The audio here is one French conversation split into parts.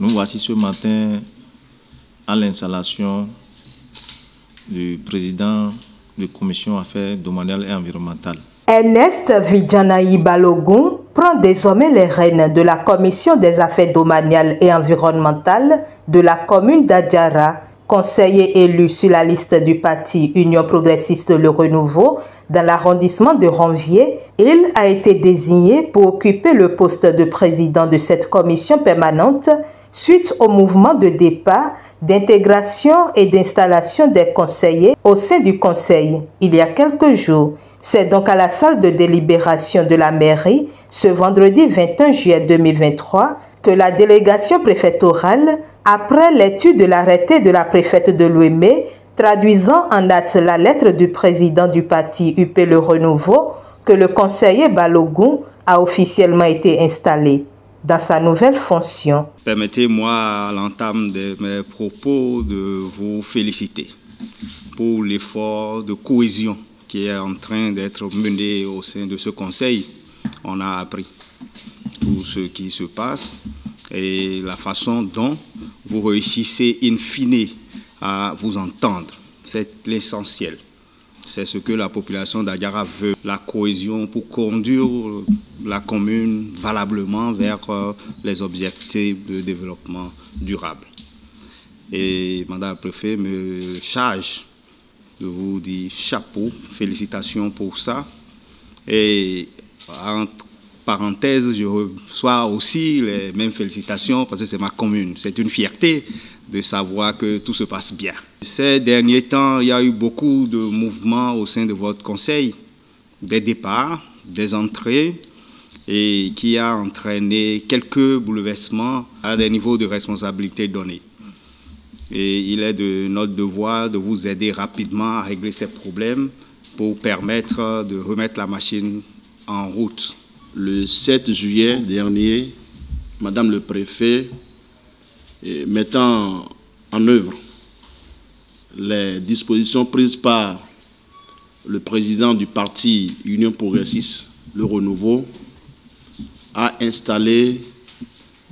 Nous voici ce matin à l'installation du président de la Commission Affaires domaniales et environnementales. Ernest Vidjanayi Balogun prend désormais les rênes de la Commission des Affaires domaniales et environnementales de la commune d'Adjara. Conseiller élu sur la liste du parti Union progressiste Le Renouveau dans l'arrondissement de Ranvier, il a été désigné pour occuper le poste de président de cette commission permanente suite au mouvement de départ, d'intégration et d'installation des conseillers au sein du conseil il y a quelques jours. C'est donc à la salle de délibération de la mairie, ce vendredi 21 juillet 2023, que la délégation préfectorale, après l'étude de l'arrêté de la préfète de Lomé, traduisant en acte la lettre du président du parti UP Le Renouveau, que le conseiller Balogun a officiellement été installé dans sa nouvelle fonction. Permettez-moi à l'entame de mes propos de vous féliciter pour l'effort de cohésion qui est en train d'être mené au sein de ce conseil. On a appris tout ce qui se passe et la façon dont vous réussissez in fine à vous entendre. C'est l'essentiel. C'est ce que la population d'Adjara veut, la cohésion pour conduire la commune valablement vers les objectifs de développement durable. Et Madame la Préfète me charge de vous dire chapeau, félicitations pour ça. Et entre parenthèses, je reçois aussi les mêmes félicitations parce que c'est ma commune. C'est une fierté de savoir que tout se passe bien. Ces derniers temps, il y a eu beaucoup de mouvements au sein de votre conseil, des départs, des entrées, et qui a entraîné quelques bouleversements à des niveaux de responsabilité donnés. Et il est de notre devoir de vous aider rapidement à régler ces problèmes pour permettre de remettre la machine en route. Le 7 juillet dernier, Madame le Préfet, mettant en œuvre les dispositions prises par le président du parti Union progressiste, Le Renouveau, a installé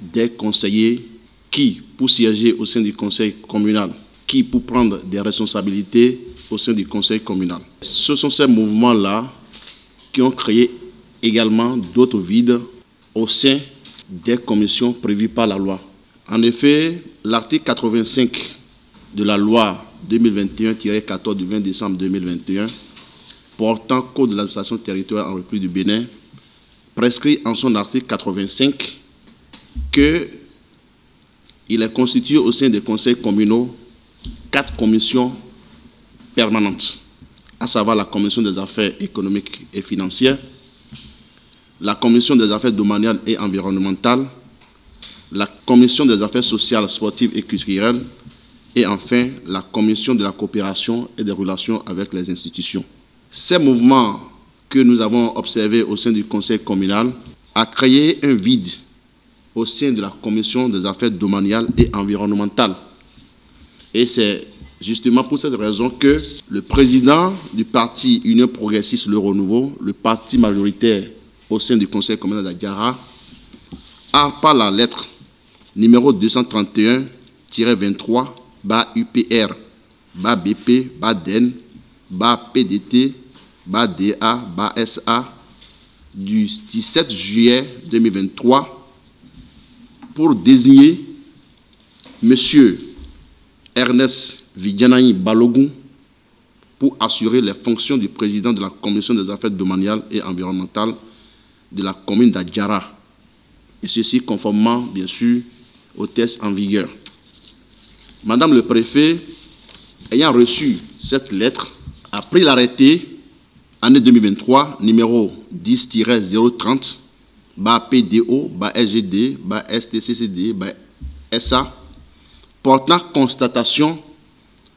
des conseillers qui, pour siéger au sein du conseil communal, qui, pour prendre des responsabilités au sein du conseil communal. Ce sont ces mouvements-là qui ont créé également d'autres vides au sein des commissions prévues par la loi. En effet, l'article 85 de la loi 2021-14 du 20 décembre 2021 portant Code de l'administration territoriale en République du Bénin prescrit en son article 85 qu'il est constitué au sein des conseils communaux 4 commissions permanentes, à savoir la commission des affaires économiques et financières, la commission des affaires domaniales et environnementales, la commission des affaires sociales, sportives et culturelles, et enfin la commission de la coopération et des relations avec les institutions. Ces mouvements que nous avons observés au sein du conseil communal a créé un vide au sein de la commission des affaires domaniales et environnementales. Et c'est justement pour cette raison que le président du parti Union progressiste Le Renouveau, le parti majoritaire au sein du conseil communal d'Adjara, a par la lettre numéro 231-23 UPR BP DEN PDT DA SA du 17 juillet 2023 pour désigner M. Ernest Vidjanayi Balogun pour assurer les fonctions du président de la commission des affaires domaniales et environnementales de la commune d'Adjara, et ceci conformément, bien sûr, aux textes en vigueur. Madame le Préfet, ayant reçu cette lettre, a pris l'arrêté année 2023, numéro 10-030, PDO, SGD, STCCD, SA, portant constatation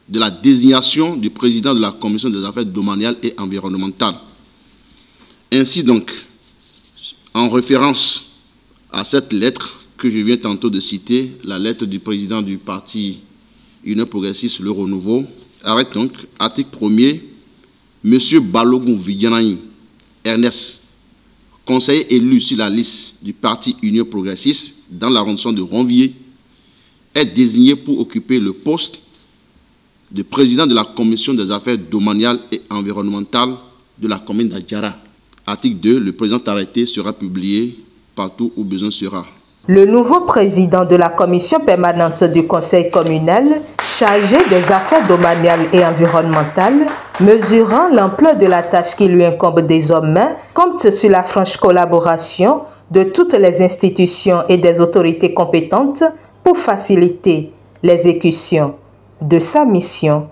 de la désignation du président de la commission des affaires domaniales et environnementales. Ainsi donc, en référence à cette lettre que je viens tantôt de citer, la lettre du président du parti Union progressiste Le Renouveau, arrête donc, article 1er, M. Balogun Vidjanayi Ernest, conseiller élu sur la liste du parti Union progressiste dans l'arrondissement de Ranvier, est désigné pour occuper le poste de président de la commission des affaires domaniales et environnementales de la commune d'Adjara. Article 2, le présent arrêté sera publié partout où besoin sera. Le nouveau président de la commission permanente du conseil communal, chargé des affaires domaniales et environnementales, mesurant l'ampleur de la tâche qui lui incombe désormais, compte sur la franche collaboration de toutes les institutions et des autorités compétentes pour faciliter l'exécution de sa mission.